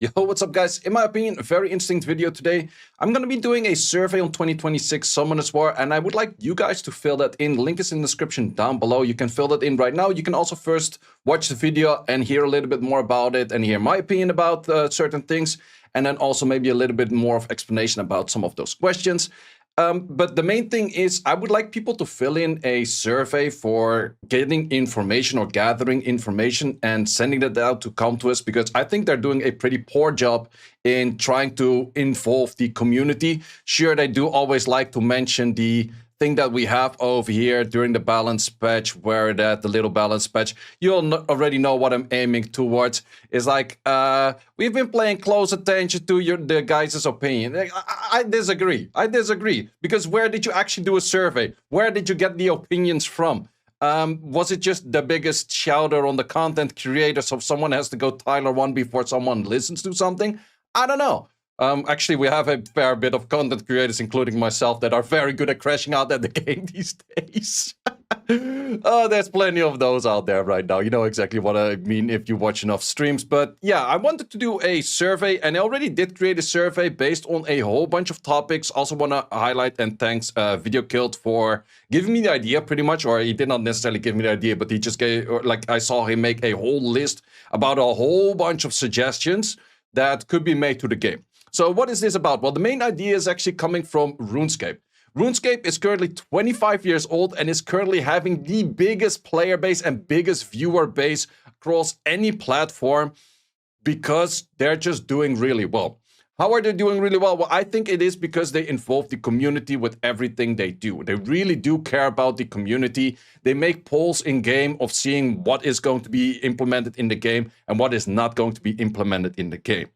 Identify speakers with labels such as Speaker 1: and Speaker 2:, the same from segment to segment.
Speaker 1: Yo, what's up guys? In my opinion, a very interesting video today. I'm going to be doing a survey on 2026 Summoners War, and I would like you guys to fill that in. Link is in the description down below. You can fill that in right now. You can also first watch the video and hear a little bit more about it and hear my opinion about certain things, and then also maybe a little bit more of explanation about some of those questions. But the main thing is I would like people to fill in a survey for getting information or gathering information and sending that out to come to us, because I think they're doing a pretty poor job in trying to involve the community. Sure, they do always like to mention the thing that we have over here during the balance patch, where the little balance patch, you'll already know what I'm aiming towards. Is like, we've been paying close attention to the guys' opinion. I disagree. I disagree. Because where did you actually do a survey? Where did you get the opinions from? Was it just the biggest shouter on the content creator, so someone has to go Tyler 1 before someone listens to something? I don't know. Actually, we have a fair bit of content creators, including myself, that are very good at crashing out at the game these days. There's plenty of those out there right now. You know exactly what I mean if you watch enough streams. But yeah, I wanted to do a survey, and I already did create a survey based on a whole bunch of topics. Also want to highlight and thanks Video Killed for giving me the idea pretty much, or he did not necessarily give me the idea, but he just gave, like, I saw him make a whole list about a whole bunch of suggestions that could be made to the game. So what is this about? Well, the main idea is actually coming from RuneScape. RuneScape is currently 25 years old and is currently having the biggest player base and biggest viewer base across any platform because they're just doing really well. How are they doing really well? Well, I think it is because they involve the community with everything they do. They really do care about the community. They make polls in game of seeing what is going to be implemented in the game and what is not going to be implemented in the game.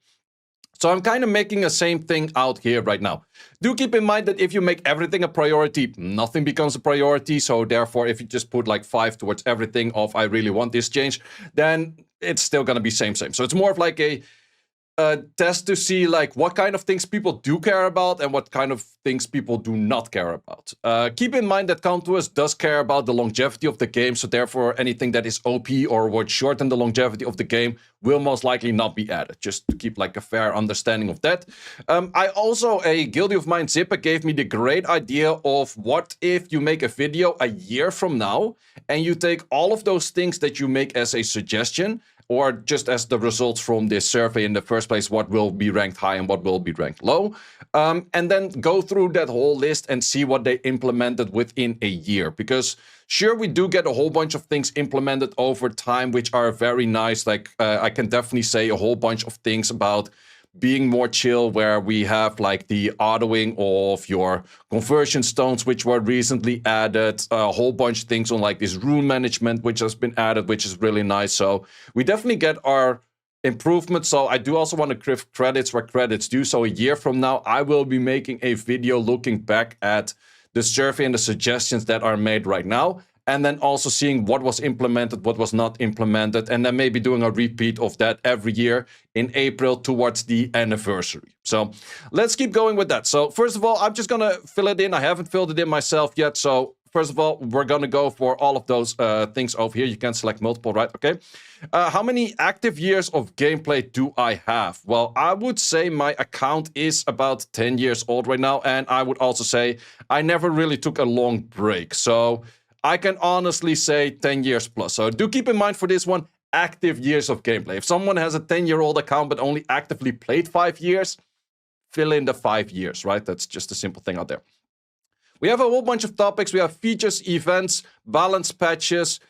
Speaker 1: So I'm kind of making the same thing out here right now. Do keep in mind that if you make everything a priority, nothing becomes a priority. So therefore, if you just put like 5 towards everything of I really want this change, then it's still going to be same. So it's more of like a test to see like what kind of things people do care about and what kind of things people do not care about. Keep in mind that Countess does care about the longevity of the game, so therefore anything that is OP or would shorten the longevity of the game will most likely not be added, just to keep like a fair understanding of that. I also, a guildie of mine, Zipper, gave me the great idea of what if you make a video a year from now and you take all of those things that you make as a suggestion, or just as the results from this survey in the first place, what will be ranked high and what will be ranked low, and then go through that whole list and see what they implemented within a year. Because sure, we do get a whole bunch of things implemented over time, which are very nice. Like, I can definitely say a whole bunch of things about being more chill, where we have like the autoing of your conversion stones, which were recently added, a whole bunch of things on like this rune management, which has been added, which is really nice. So we definitely get our improvements. So I do also want to give credits where credits due. So a year from now, I will be making a video looking back at the survey and the suggestions that are made right now, and then also seeing what was implemented, what was not implemented, and then maybe doing a repeat of that every year in April towards the anniversary. So let's keep going with that. So first of all, I'm just going to fill it in. I haven't filled it in myself yet. So first of all, we're going to go for all of those things over here. You can select multiple, right? Okay. How many active years of gameplay do I have? Well, I would say my account is about 10 years old right now. And I would also say I never really took a long break. So I can honestly say 10 years plus. So do keep in mind for this one, active years of gameplay. If someone has a 10-year-old account but only actively played 5 years, fill in the 5 years, right? That's just a simple thing out there. We have a whole bunch of topics. We have features, events, balance patches,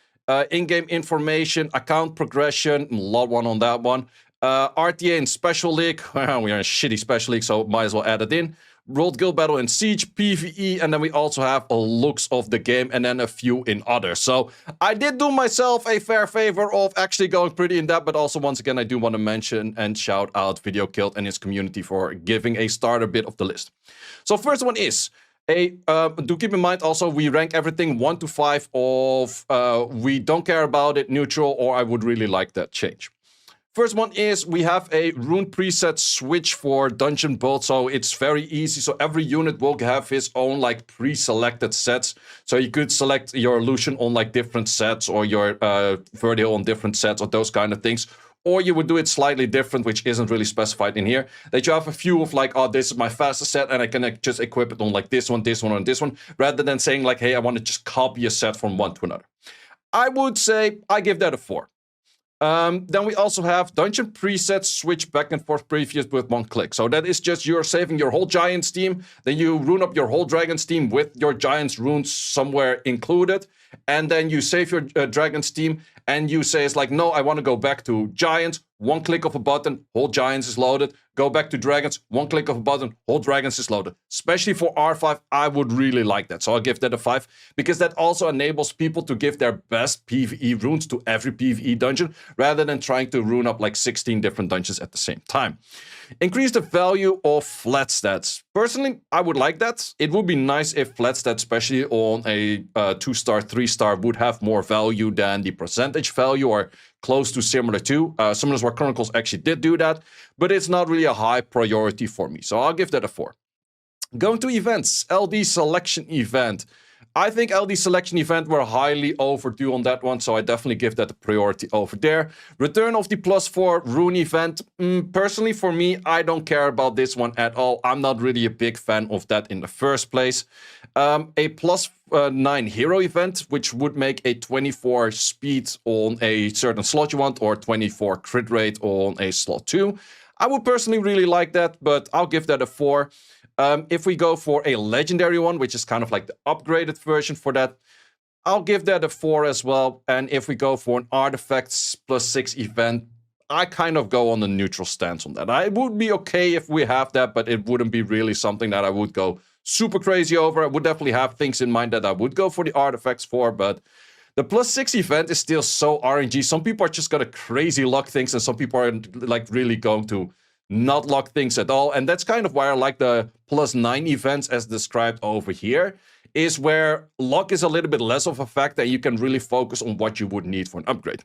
Speaker 1: in-game information, account progression, a lot on that one. RTA and Special League. We are in a shitty Special League, so might as well add it in. World Guild Battle and Siege, PvE, and then we also have a looks of the game and then a few in others. So I did do myself a fair favor of actually going pretty in depth, but also once again, I do want to mention and shout out Video Killed and his community for giving a starter bit of the list. So first one is, do keep in mind also we rank everything 1 to 5 of we don't care about it, neutral, or I would really like that change. First one is we have a rune preset switch for dungeon build, so it's very easy. So every unit will have his own like pre-selected sets. So you could select your illusion on like different sets, or your Verdiel on different sets, or those kind of things. Or you would do it slightly different, which isn't really specified in here. That you have a few of like, oh, this is my fastest set, and I can just equip it on like this one, and this one, rather than saying like, hey, I want to just copy a set from one to another. I would say I give that a 4. Then we also have dungeon presets switch back and forth previous with one click. So that is just you're saving your whole Giants team, then you rune up your whole Dragons team with your Giants runes somewhere included, and then you save your Dragons team, and you say it's like, no, I want to go back to Giants, one click of a button, whole Giants is loaded. Go back to Dragons, one click of a button, whole Dragons is loaded. Especially for R5, I would really like that. So I'll give that a 5, because that also enables people to give their best PvE runes to every PvE dungeon, rather than trying to rune up like 16 different dungeons at the same time. Increase the value of flat stats. Personally, I would like that. It would be nice if flat stats, especially on a 2-star, 3-star, would have more value than the percentage value, or close to similar to. Summoners War Chronicles actually did do that, but it's not really a high priority for me, so I'll give that a 4. Going to events, LD selection event. I think LD selection event were highly overdue on that one, so I definitely give that a priority over there. Return of the +4 rune event. Personally, for me, I don't care about this one at all. I'm not really a big fan of that in the first place. A +9 hero event, which would make a 24 speed on a certain slot you want, or 24 crit rate on a slot 2. I would personally really like that, but I'll give that a 4. If we go for a legendary one, which is kind of like the upgraded version for that, I'll give that a 4 as well. And if we go for an artifacts +6 event, I kind of go on the neutral stance on that. I would be okay if we have that, but it wouldn't be really something that I would go super crazy over. I would definitely have things in mind that I would go for the artifacts for, but the +6 event is still so RNG. Some people are just gonna crazy luck things, and some people are like really going to not luck things at all. And that's kind of why I like the +9 events as described over here, is where luck is a little bit less of a factor, and you can really focus on what you would need for an upgrade.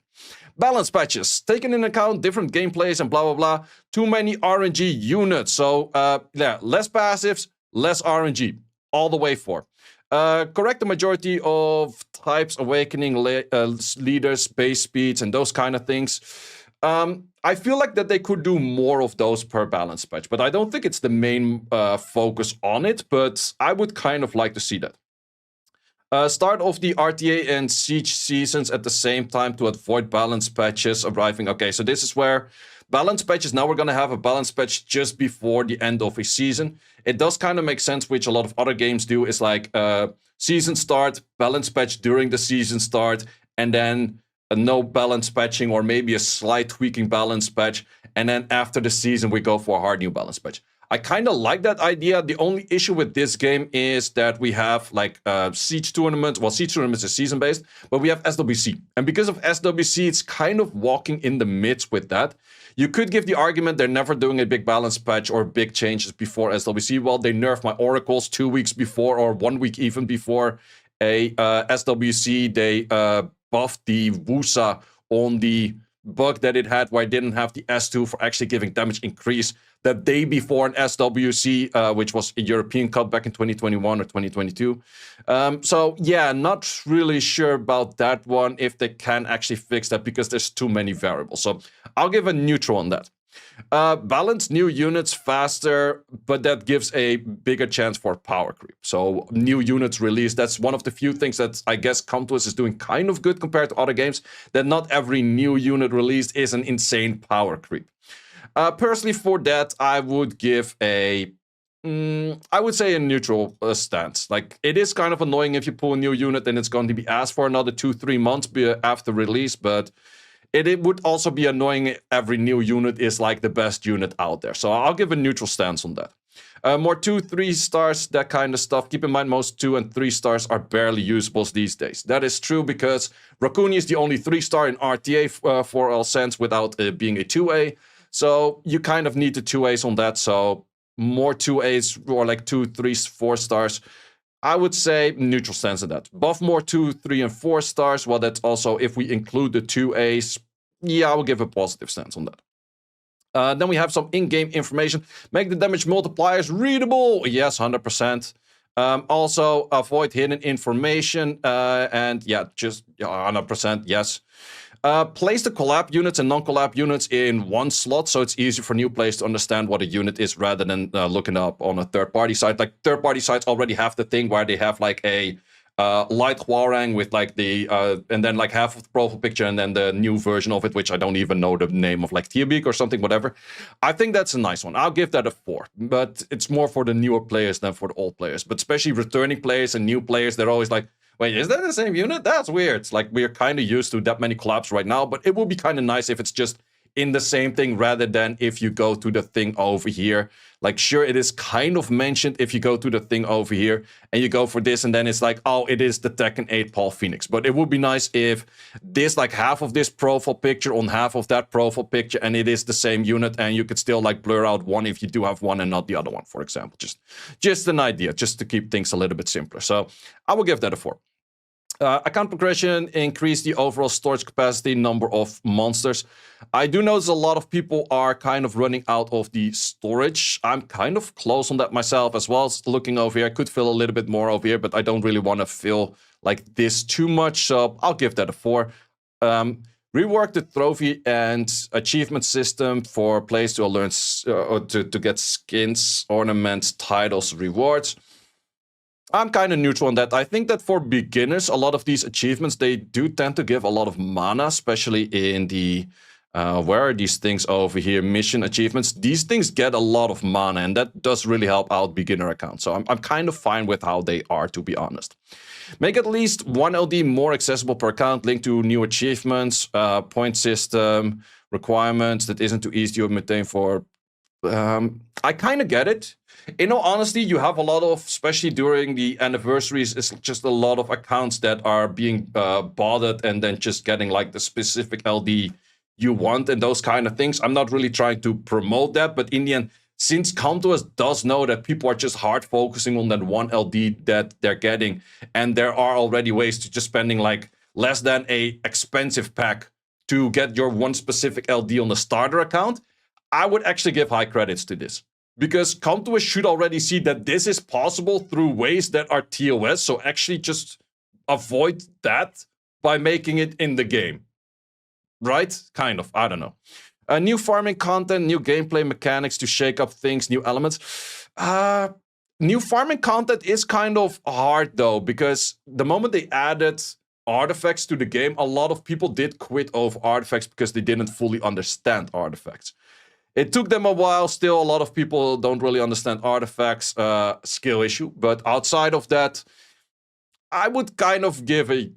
Speaker 1: Balance patches, taking into account different gameplays and blah, blah, blah. Too many RNG units. So yeah, less passives, less RNG, all the way for. Correct the majority of types, awakening, leaders, base speeds, and those kind of things. I feel like that they could do more of those per balance patch, but I don't think it's the main focus on it, but I would kind of like to see that. Start off the RTA and Siege seasons at the same time to avoid balance patches arriving. Okay, so this is where balance patches, now we're going to have a balance patch just before the end of a season. It does kind of make sense, which a lot of other games do, is like season start, balance patch during the season start, and then no balance patching, or maybe a slight tweaking balance patch, and then after the season we go for a hard new balance patch. I kind of like that idea. The only issue with this game is that we have like Siege Tournament. Well, Siege Tournament is season-based, but we have SWC. And because of SWC, it's kind of walking in the midst with that. You could give the argument they're never doing a big balance patch or big changes before SWC. Well, they nerfed my Oracles 2 weeks before, or 1 week even before a SWC. They buffed the Wusa on the bug that it had, where I didn't have the S2 for actually giving damage increase the day before an SWC, which was a European Cup back in 2021 or 2022. So yeah, not really sure about that one, if they can actually fix that, because there's too many variables. So I'll give a neutral on that. Balance new units faster, but that gives a bigger chance for power creep. So new units released, that's one of the few things that I guess Comtwist is doing kind of good compared to other games, that not every new unit released is an insane power creep. Personally, for that, I would give a I would say a neutral stance. Like, it is kind of annoying if you pull a new unit and it's going to be asked for another 2-3 months after release, but it would also be annoying every new unit is like the best unit out there. So I'll give a neutral stance on that. More 2-3 stars, that kind of stuff. Keep in mind, most 2 and 3 stars are barely usables these days. That is true because Raccoon is the only 3-star in RTA for all sense without being a 2A. So you kind of need the 2As on that. So more 2As or like 2, 3, 4 stars. I would say neutral stance on that. Buff more 2, 3, and 4 stars. Well, that's also if we include the 2As. Yeah, I will give a positive stance on that. Then we have some in-game information. Make the damage multipliers readable. Yes, 100%. Also, avoid hidden information. And yeah, just 100%, yes. Place the collab units and non-collab units in one slot, so it's easy for new players to understand what a unit is rather than looking up on a third-party site. Like, third-party sites already have the thing where they have like a light Hwarang with like the and then like half of the profile picture and then the new version of it, which I don't even know the name of, like Tierbeek or something, whatever. I think that's a nice one. I'll give that a 4, but it's more for the newer players than for the old players. But especially returning players and new players, they're always like, wait, is that the same unit? That's weird. It's like we're kind of used to that many collabs right now, but it would be kind of nice if it's just in the same thing rather than if you go to the thing over here. Like, sure, it is kind of mentioned if you go to the thing over here and you go for this, and then it's like, oh, it is the Tekken 8 Paul Phoenix. But it would be nice if this, like half of this profile picture on half of that profile picture, and it is the same unit, and you could still like blur out one if you do have one and not the other one, for example. Just an idea, just to keep things a little bit simpler. So I will give that a 4. Account progression increased the overall storage capacity, number of monsters. I do notice a lot of people are kind of running out of the storage. I'm kind of close on that myself as well. Looking over here, I could fill a little bit more over here, but I don't really want to fill like this too much, so I'll give that a 4. Rework the trophy and achievement system for players to learn to get skins, ornaments, titles, rewards. I'm kind of neutral on that. I think that for beginners, a lot of these achievements, they do tend to give a lot of mana, especially in the, where are these things over here? Mission achievements. These things get a lot of mana, and that does really help out beginner accounts. So I'm kind of fine with how they are, to be honest. Make at least 1 LD more accessible per account, link to new achievements, point system, requirements that isn't too easy to maintain for... I kind of get it. In all honesty, you have a lot of, especially during the anniversaries, it's just a lot of accounts that are being botted and then just getting like the specific LD you want and those kind of things. I'm not really trying to promote that, but in the end, since Come To Us does know that people are just hard focusing on that one LD that they're getting, and there are already ways to just spending like less than a expensive pack to get your one specific LD on the starter account, I would actually give high credits to this. Because Come To Us should already see that this is possible through ways that are TOS, so actually just avoid that by making it in the game. Right? Kind of, I don't know. New farming content, new gameplay mechanics to shake up things, new elements. New farming content is kind of hard though, because the moment they added artifacts to the game, a lot of people did quit over artifacts because they didn't fully understand artifacts. It took them a while. Still, a lot of people don't really understand artifacts, skill issue. But outside of that, I would kind of give a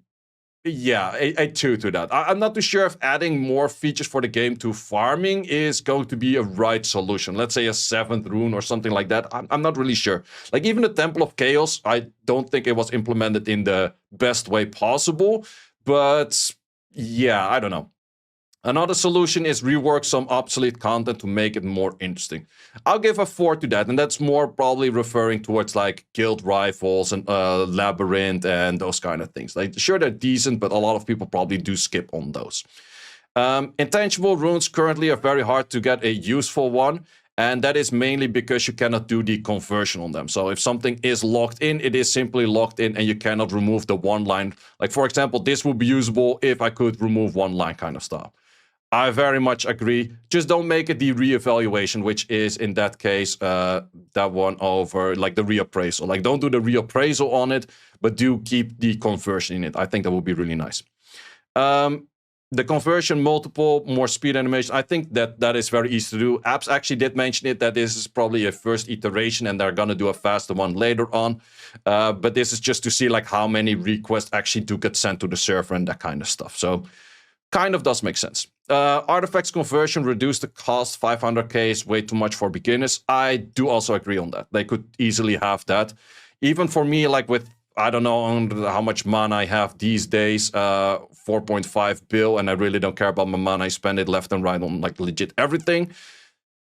Speaker 1: 2 to that. I'm not too sure if adding more features for the game to farming is going to be a right solution. Let's say a 7th rune or something like that. I'm not really sure. Like even the Temple of Chaos, I don't think it was implemented in the best way possible. But yeah, I don't know. Another solution is rework some obsolete content to make it more interesting. I'll give a 4 to that, and that's more probably referring towards like guild rivals and labyrinth and those kind of things. Like, sure, they're decent, but a lot of people probably do skip on those. Intangible runes currently are very hard to get a useful one, and that is mainly because you cannot do the conversion on them. So if something is locked in, it is simply locked in, and you cannot remove the one line. Like, for example, this would be usable if I could remove one line kind of stuff. I very much agree. Just don't make it the reevaluation, which is in that case that one over like the reappraisal. Like don't do the reappraisal on it, but do keep the conversion in it. I think that would be really nice. The conversion multiple, more speed animation. I think that is very easy to do. Apps actually did mention it, that this is probably a first iteration and they're going to do a faster one later on. But this is just to see like how many requests actually do get sent to the server and that kind of stuff. So kind of does make sense. Artifacts conversion, reduce the cost. 500k is way too much for beginners. I do also agree on that. They could easily have that. Even for me, like with, I don't know how much mana I have these days, 4.5 bill, and I really don't care about my mana. I spend it left and right on like legit everything.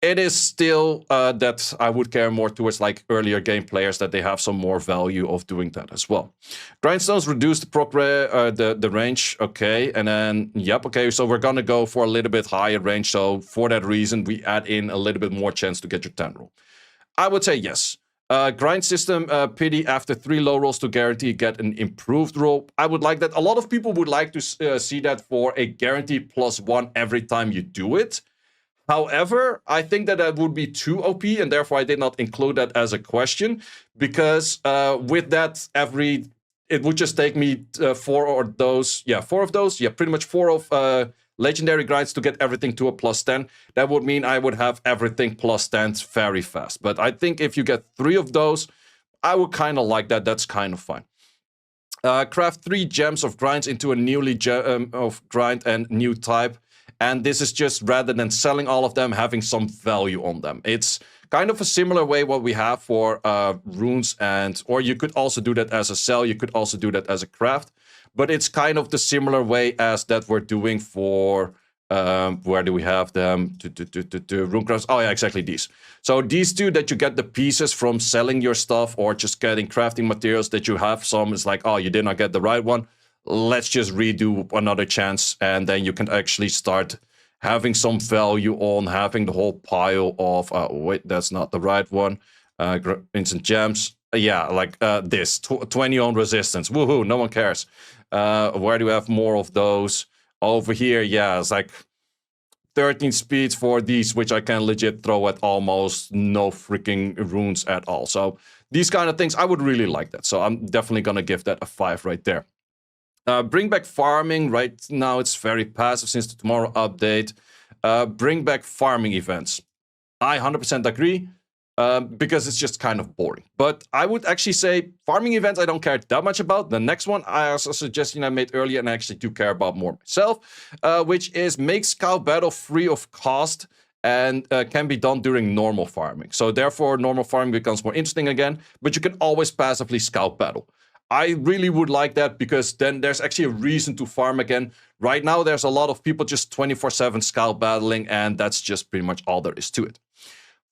Speaker 1: It is still that I would care more towards like earlier game players, that they have some more value of doing that as well. Grindstones reduce the range, okay, and then yep, okay, so we're gonna go for a little bit higher range. So for that reason, we add in a little bit more chance to get your 10 roll. I would say yes. Grind system, pity after 3 low rolls to guarantee get an improved roll. I would like that. A lot of people would like to see that for a guarantee +1 every time you do it. However, I think that would be too OP, and therefore I did not include that as a question, because with that, it would just take me 4 of those. Yeah, pretty much 4 of legendary grinds to get everything to a +10. That would mean I would have everything +10 very fast. But I think if you get 3 of those, I would kind of like that. That's kind of fine. Craft 3 gems of grinds into a newly of grind and new type. And this is just, rather than selling all of them, having some value on them. It's kind of a similar way what we have for runes, or you could also do that as a sell, you could also do that as a craft. But it's kind of the similar way as that we're doing for, where do we have them? Rune crafts. Oh yeah, exactly these. So these two that you get the pieces from selling your stuff or just getting crafting materials that you have some, is like, oh, you did not get the right one. Let's just redo another chance, and then you can actually start having some value on having the whole pile of, wait, that's not the right one. Instant gems. Yeah, like this, 20 on resistance. Woohoo, no one cares. Where do we have more of those? Over here, yeah, it's like 13 speeds for these, which I can legit throw at almost no freaking runes at all. So these kind of things, I would really like that. So I'm definitely going to give that a 5 right there. Bring back farming. Right now it's very passive since the tomorrow update. Bring back farming events. I 100% agree, because it's just kind of boring. But I would actually say farming events I don't care that much about. The next one, I also suggestion I made earlier, and I actually do care about more myself, which is make scout battle free of cost and can be done during normal farming. So therefore, normal farming becomes more interesting again, but you can always passively scout battle. I really would like that, because then there's actually a reason to farm again. Right now, there's a lot of people just 24/7 scout battling, and that's just pretty much all there is to it.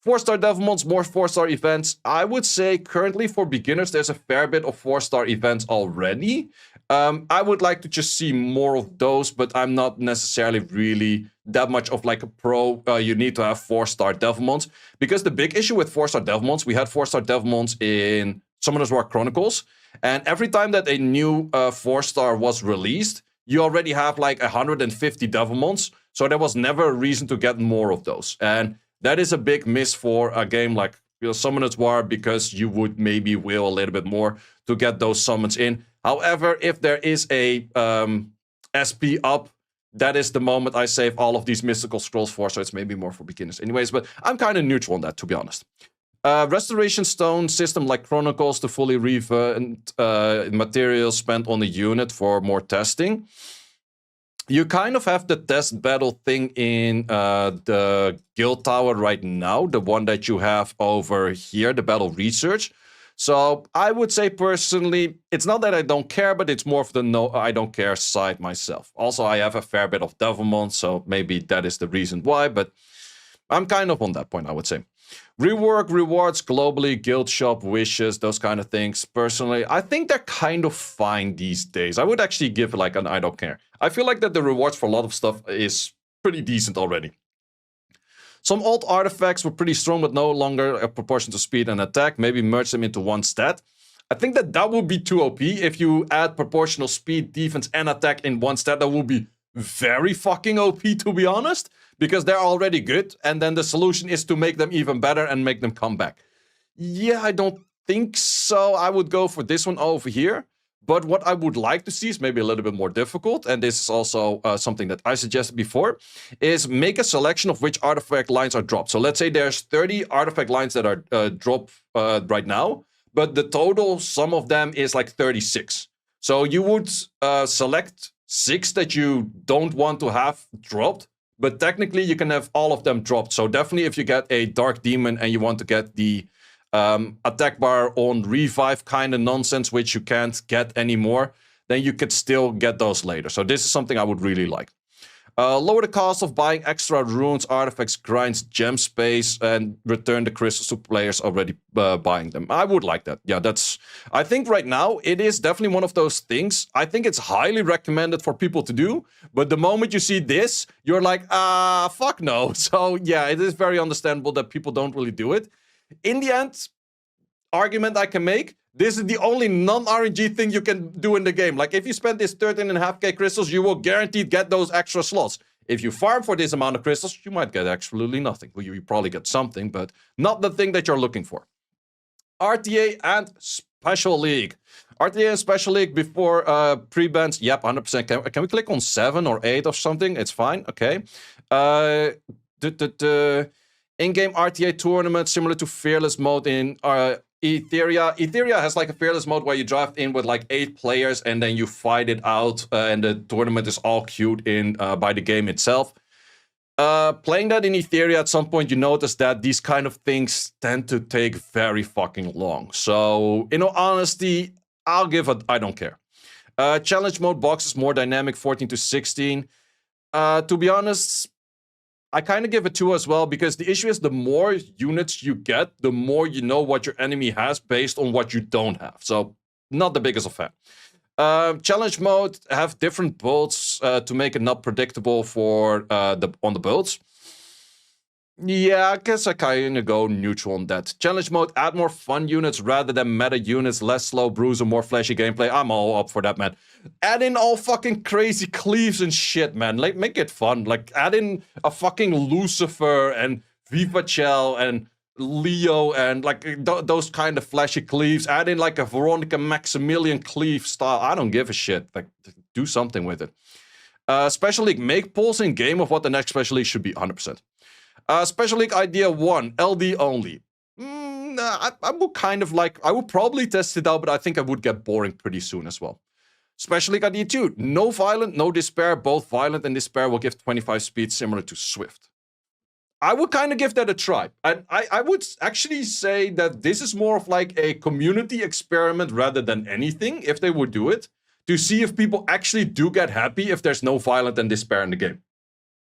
Speaker 1: 4-star Devilmons, more 4-star events. I would say currently for beginners, there's a fair bit of 4-star events already. I would like to just see more of those, but I'm not necessarily really that much of like a pro. You need to have 4-star Devilmons, because the big issue with 4-star Devilmons, we had 4-star Devilmons in Summoners War Chronicles, and every time that a new 4-star was released, you already have like 150 Devilmons, so there was never a reason to get more of those. And that is a big miss for a game like Summoners War, because you would maybe will a little bit more to get those summons in. However, if there is a SP up, that is the moment I save all of these mystical scrolls for, so it's maybe more for beginners anyways, but I'm kind of neutral on that, to be honest. Restoration stone system like Chronicles to fully revamp materials spent on the unit for more testing. You kind of have the test battle thing in the guild tower right now, the one that you have over here, the battle research. So I would say personally, it's not that I don't care, but it's more of the no, I don't care side myself. Also, I have a fair bit of Devilmon, so maybe that is the reason why, but I'm kind of on that point, I would say. Rework rewards globally, guild shop, wishes, those kind of things. Personally, I think they're kind of fine these days. I would actually give it like an I don't care. I feel like that the rewards for a lot of stuff is pretty decent already. Some old artifacts were pretty strong, but no longer a proportion to speed and attack. Maybe merge them into one stat. I think that would be too OP. If you add proportional speed, defense, and attack in one stat, that would be very fucking OP, to be honest, because they're already good, and then the solution is to make them even better and make them come back. Yeah, I don't think so. I would go for this one over here, but what I would like to see is maybe a little bit more difficult, and this is also something that I suggested before, is make a selection of which artifact lines are dropped. So let's say there's 30 artifact lines that are dropped right now, but the total sum of them is like 36. So you would select 6 that you don't want to have dropped, but technically you can have all of them dropped. So definitely if you get a Dark Demon and you want to get the attack bar on revive kind of nonsense, which you can't get anymore, then you could still get those later. So this is something I would really like. Lower the cost of buying extra runes, artifacts, grinds, gem space, and return the crystals to players already buying them. I would like that. Yeah, I think right now it is definitely one of those things. I think it's highly recommended for people to do, but the moment you see this, you're like, fuck no. So yeah, it is very understandable that people don't really do it. In the end, argument I can make, this is the only non-RNG thing you can do in the game. Like, if you spend this 13.5k crystals, you will guaranteed get those extra slots. If you farm for this amount of crystals, you might get absolutely nothing. Well, you probably get something, but not the thing that you're looking for. RTA and Special League. RTA and Special League before pre-bans. Yep, 100%. Can we click on 7 or 8 or something? It's fine. Okay. In-game RTA tournament similar to Fearless mode in Etheria. Etheria has like a Fearless mode where you draft in with like 8 players and then you fight it out, and the tournament is all queued in by the game itself. Playing that in Etheria, at some point you notice that these kind of things tend to take very fucking long. So, in all honesty, I'll give a I don't care. Challenge mode box is more dynamic, 14 to 16. To be honest, I kind of give it 2 as well, because the issue is the more units you get, the more you know what your enemy has based on what you don't have. So, not the biggest of fan. Challenge mode have different builds to make it not predictable for on the builds. Yeah, I guess I kind of go neutral on that. Challenge mode, add more fun units rather than meta units, less slow bruiser, more flashy gameplay. I'm all up for that, man. Add in all fucking crazy cleaves and shit, man. Like, make it fun. Like, add in a fucking Lucifer and Viva Chell and Leo and like those kind of flashy cleaves. Add in like a Veronica Maximilian cleave style. I don't give a shit. Like, do something with it. Special League, make polls in game of what the next Special League should be, 100%. Special League idea 1, LD only. I would kind of like, I would probably test it out, but I think I would get boring pretty soon as well. Special League idea 2, no violent, no despair. Both violent and despair will give 25 speed, similar to Swift. I would kind of give that a try. I would actually say that this is more of like a community experiment rather than anything, if they would do it, to see if people actually do get happy if there's no violent and despair in the game.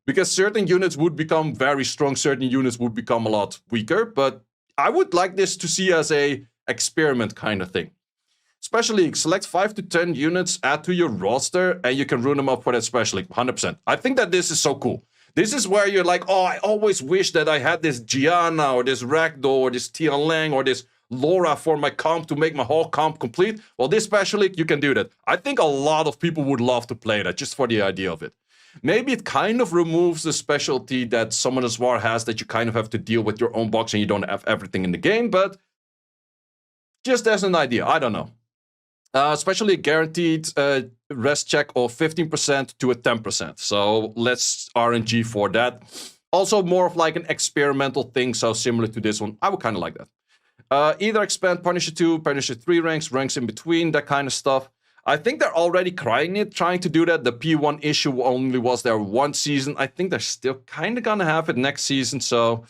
Speaker 1: Because certain units would become very strong, certain units would become a lot weaker, but I would like this to see as a experiment kind of thing. Special League, select 5 to 10 units, add to your roster, and you can rune them up for that Special League, 100%. I think that this is so cool. This is where you're like, oh, I always wish that I had this Gianna, or this Ragdoll, or this Tian Lang, or this Laura for my comp to make my whole comp complete. Well, this Special League, you can do that. I think a lot of people would love to play that, just for the idea of it. Maybe it kind of removes the specialty that Summoner's War has, that you kind of have to deal with your own box and you don't have everything in the game, but just as an idea, I don't know. Especially guaranteed rest check of 15% to a 10%. So let's RNG for that. Also more of like an experimental thing, so similar to this one. I would kind of like that. Either expand Punisher 2, Punisher 3 ranks in between, that kind of stuff. I think they're already trying to do that. The P1 issue only was there one season. I think they're still kind of gonna have it next season, so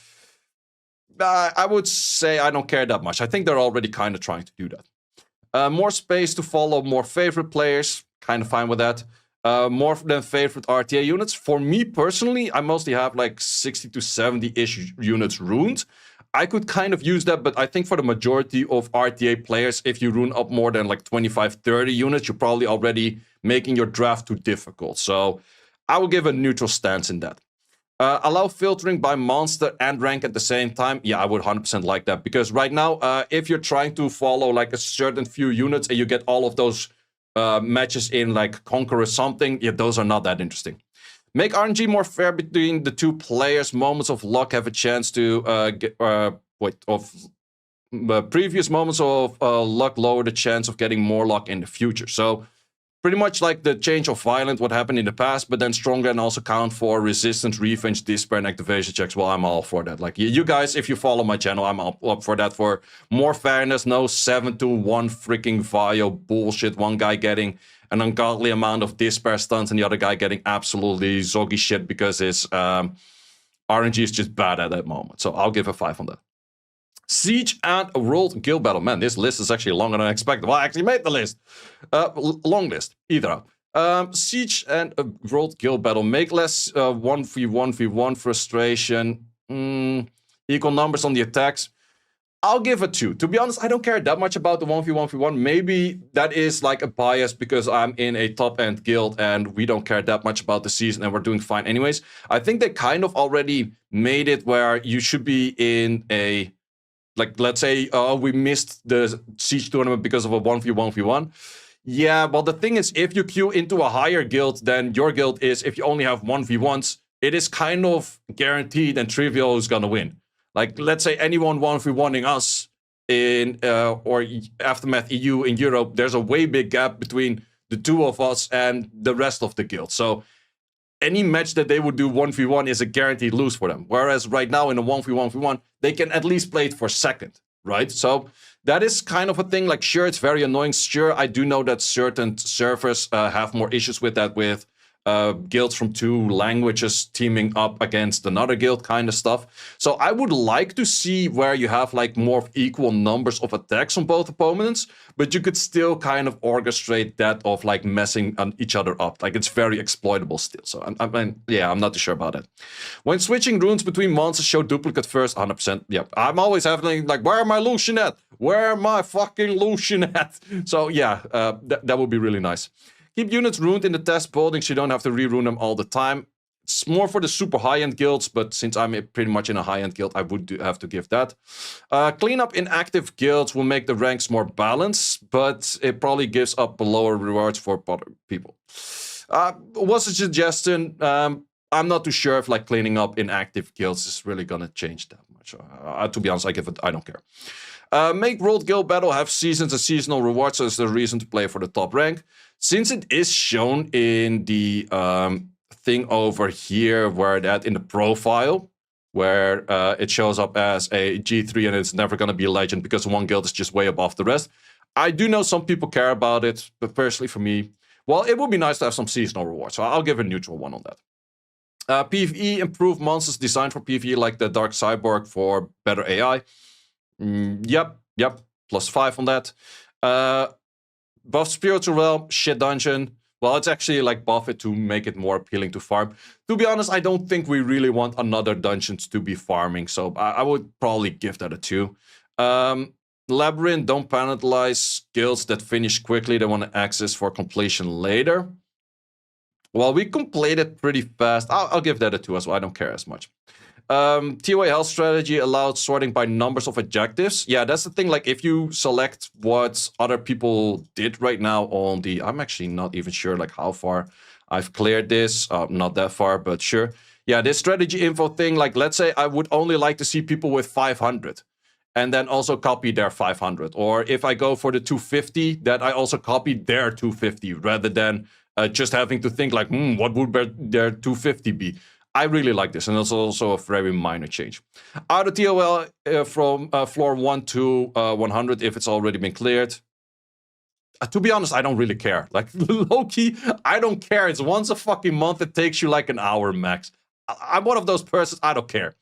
Speaker 1: I would say I don't care that much. I think they're already kind of trying to do that. More space to follow more favorite players, kind of fine with that. More than favorite RTA units. For me personally, I mostly have like 60 to 70-ish units ruined. I could kind of use that, but I think for the majority of RTA players, if you rune up more than like 25, 30 units, you're probably already making your draft too difficult. So I will give a neutral stance in that. Allow filtering by monster and rank at the same time. Yeah, I would 100% like that, because right now, if you're trying to follow like a certain few units and you get all of those matches in like Conquer or something, yeah, those are not that interesting. Make RNG more fair between the two players. Moments of luck have a chance to previous moments of luck lower the chance of getting more luck in the future. So pretty much like the change of violent, what happened in the past, but then stronger and also count for resistance, revenge, despair, and activation checks. Well, I'm all for that. Like you guys, if you follow my channel, I'm up for that, for more fairness. No 7 to 1 freaking Vio bullshit. One guy getting an ungodly amount of despair stunts and the other guy getting absolutely zoggy shit because his RNG is just bad at that moment. So I'll give a 5 on that. Siege and World Guild Battle. Man, this list is actually longer than I expected. Well, I actually made the list. Long list, either out. Siege and World Guild Battle. Make less 1v1v1 frustration. Equal numbers on the attacks. I'll give a 2. To be honest, I don't care that much about the 1v1v1. Maybe that is like a bias because I'm in a top-end guild and we don't care that much about the season and we're doing fine anyways. I think they kind of already made it where you should be in a Like, let's say we missed the Siege tournament because of a 1v1v1. Yeah, well, the thing is, if you queue into a higher guild than your guild is, if you only have 1v1s, it is kind of guaranteed and trivial who's gonna win. Like, let's say anyone 1v1ing us in or Aftermath EU in Europe, there's a way big gap between the two of us and the rest of the guild. So any match that they would do 1v1 is a guaranteed lose for them. Whereas right now in a 1v1v1, they can at least play it for second, right? So that is kind of a thing. Like, sure, it's very annoying. Sure, I do know that certain servers have more issues with that, with guilds from two languages teaming up against another guild kind of stuff. So I would like to see where you have like more equal numbers of attacks on both opponents, but you could still kind of orchestrate that of like messing each other up. Like, it's very exploitable still. So I mean, yeah, I'm not too sure about it. When switching runes between monsters, show duplicate first, 100%. Yeah, I'm always having like, where am I Lucian at? Where am I fucking Lucian at? So yeah, that would be really nice. Keep units ruined in the test buildings, so you don't have to re-rune them all the time. It's more for the super high-end guilds, but since I'm pretty much in a high-end guild, I would have to give that. Cleanup inactive guilds will make the ranks more balanced, but it probably gives up lower rewards for other people. Was a suggestion. I'm not too sure if like cleaning up inactive guilds is really gonna change that much. To be honest, I don't care. Make World Guild Battle have seasons and seasonal rewards, so it's the reason to play for the top rank. Since it is shown in the thing over here, where that in the profile, where it shows up as a G3 and it's never going to be a legend because one guild is just way above the rest. I do know some people care about it, but personally for me, well, it would be nice to have some seasonal rewards, so I'll give a neutral one on that. PvE, improved monsters designed for PvE, like the Dark Cyborg for better AI. Yep, +5 on that. Buff Spiritual Realm, shit dungeon. Well, it's actually like buff it to make it more appealing to farm. To be honest, I don't think we really want another dungeons to be farming, so I would probably give that a 2. Labyrinth, don't penalize guilds that finish quickly, they want to access for completion later. Well, we completed pretty fast. I'll give that a 2 as well, I don't care as much. TOA health strategy allowed sorting by numbers of objectives. Yeah, that's the thing. Like, if you select what other people did right now on the... I'm actually not even sure like how far I've cleared this. Not that far, but sure. Yeah, this strategy info thing, like, let's say I would only like to see people with 500. And then also copy their 500. Or if I go for the 250, that I also copy their 250, rather than just having to think like, what would their 250 be? I really like this, and it's also a very minor change. Out of TOL from floor 1 to 100 if it's already been cleared. To be honest, I don't really care. Like, low-key, I don't care. It's once a fucking month. It takes you like an hour max. I'm one of those persons. I don't care.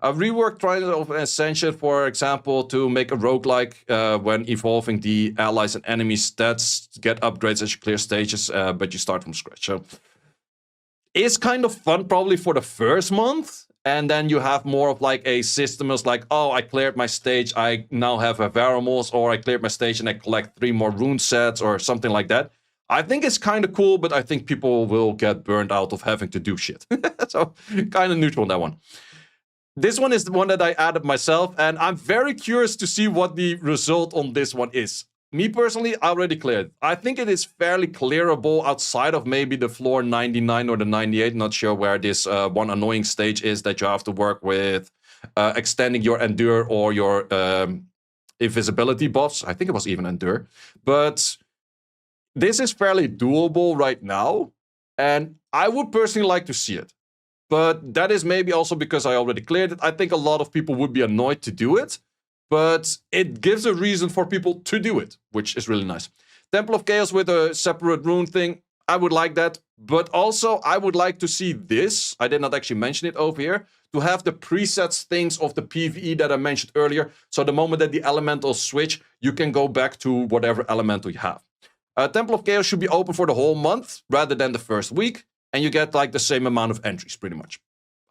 Speaker 1: Rework Triangle of Ascension, for example, to make a roguelike when evolving the allies and enemy stats, get upgrades as you clear stages, but you start from scratch. So it's kind of fun probably for the first month, and then you have more of like a system as like, oh, I cleared my stage, I now have a Varamos, or I cleared my stage and I collect 3 more rune sets or something like that. I think it's kind of cool, but I think people will get burned out of having to do shit. So kind of neutral on that one. This one is the one that I added myself, and I'm very curious to see what the result on this one is. Me personally, I already cleared. I think it is fairly clearable outside of maybe the floor 99 or the 98. Not sure where this one annoying stage is that you have to work with extending your endure or your invisibility buffs. I think it was even endure. But this is fairly doable right now, and I would personally like to see it. But that is maybe also because I already cleared it. I think a lot of people would be annoyed to do it. But it gives a reason for people to do it, which is really nice. Temple of Chaos with a separate rune thing, I would like that. But also, I would like to see this, I did not actually mention it over here, to have the presets things of the PvE that I mentioned earlier. So the moment that the elementals switch, you can go back to whatever elemental you have. Temple of Chaos should be open for the whole month, rather than the first week. And you get like the same amount of entries, pretty much.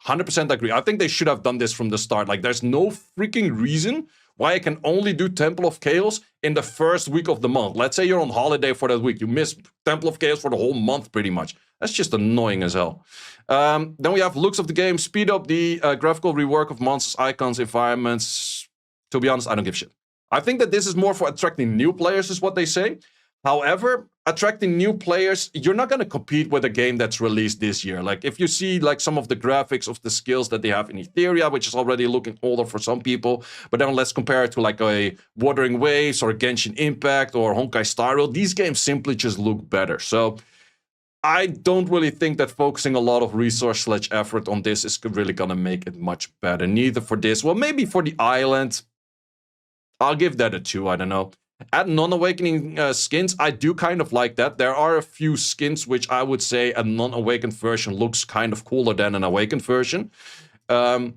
Speaker 1: 100% agree. I think they should have done this from the start. Like, there's no freaking reason why I can only do Temple of Chaos in the first week of the month. Let's say you're on holiday for that week. You miss Temple of Chaos for the whole month, pretty much. That's just annoying as hell. Then we have looks of the game. Speed up the graphical rework of monsters, icons, environments. to be honest, I don't give a shit. I think that this is more for attracting new players, is what they say. However, attracting new players, you're not going to compete with a game that's released this year. Like, if you see, like, some of the graphics of the skills that they have in Etheria, which is already looking older for some people, but then let's compare it to, like, a Wuthering Waves or Genshin Impact or Honkai Star Rail. These games simply just look better. So I don't really think that focusing a lot of resource/effort on this is really going to make it much better. Neither for this. Well, maybe for the island, I'll give that a 2. I don't know. Add non-awakening skins, I do kind of like that. There are a few skins which I would say a non-awakened version looks kind of cooler than an awakened version. And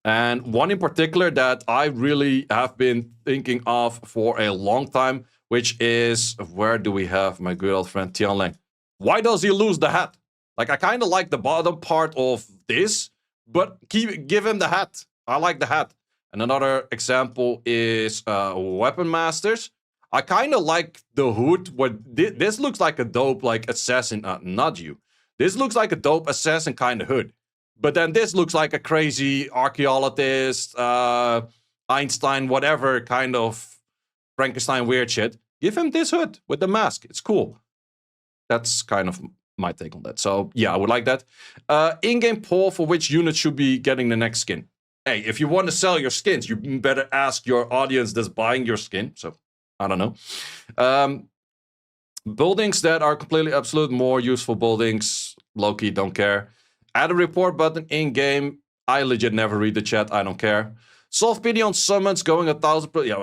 Speaker 1: one in particular that I really have been thinking of for a long time, which is, where do we have my good old friend Tianlang? Why does he lose the hat? Like, I kind of like the bottom part of this, but give him the hat. I like the hat. And another example is Weapon Masters. I kind of like the hood. This looks like a dope, like, assassin. Not you. This looks like a dope assassin kind of hood. But then this looks like a crazy archaeologist, Einstein, whatever kind of Frankenstein weird shit. Give him this hood with the mask. It's cool. That's kind of my take on that. So yeah, I would like that. In-game poll for which unit should be getting the next skin. Hey, if you want to sell your skins, you better ask your audience that's buying your skin. So, I don't know. Buildings that are completely absolute, more useful buildings. Low-key, don't care. Add a report button in-game. I legit never read the chat. I don't care. Solve pity on summons going 1,000... Yeah,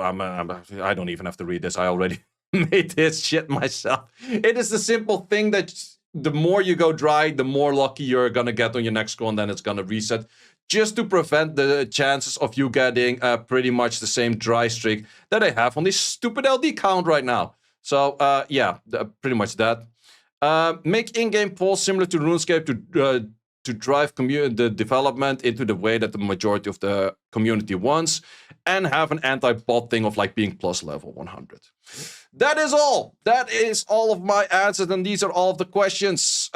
Speaker 1: I don't even have to read this. I already made this shit myself. It is the simple thing that the more you go dry, the more lucky you're going to get on your next go, and then it's going to reset. Just to prevent the chances of you getting pretty much the same dry streak that I have on this stupid LD count right now. So, yeah, pretty much that. Make in-game polls similar to RuneScape to drive the development into the way that the majority of the community wants, and have an anti-bot thing of, like, being plus level 100. That is all. That is all of my answers, and these are all of the questions.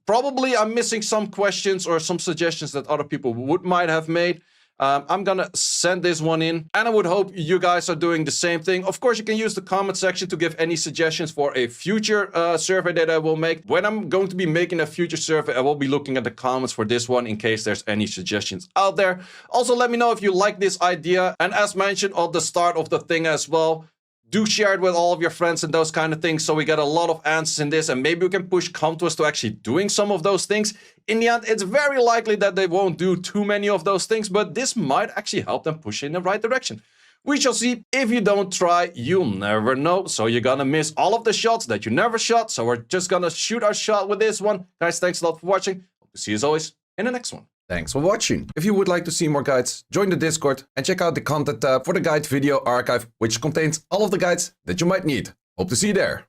Speaker 1: Probably I'm missing some questions or some suggestions that other people might have made. I'm gonna send this one in, and I would hope you guys are doing the same thing. Of course, you can use the comment section to give any suggestions for a future survey that I will make. When I'm going to be making a future survey, I will be looking at the comments for this one in case there's any suggestions out there. Also, let me know if you like this idea, and as mentioned at the start of the thing as well, do share it with all of your friends and those kind of things, so we get a lot of answers in this, and maybe we can push Comtours to actually doing some of those things. In the end, it's very likely that they won't do too many of those things, but this might actually help them push in the right direction. We shall see. If you don't try, you'll never know. So you're gonna miss all of the shots that you never shot, so we're just gonna shoot our shot with this one. Guys, thanks a lot for watching. Hope to see you as always in the next one. Thanks for watching. If you would like to see more guides, join the Discord and check out the content tab for the guide video archive, which contains all of the guides that you might need. Hope to see you there.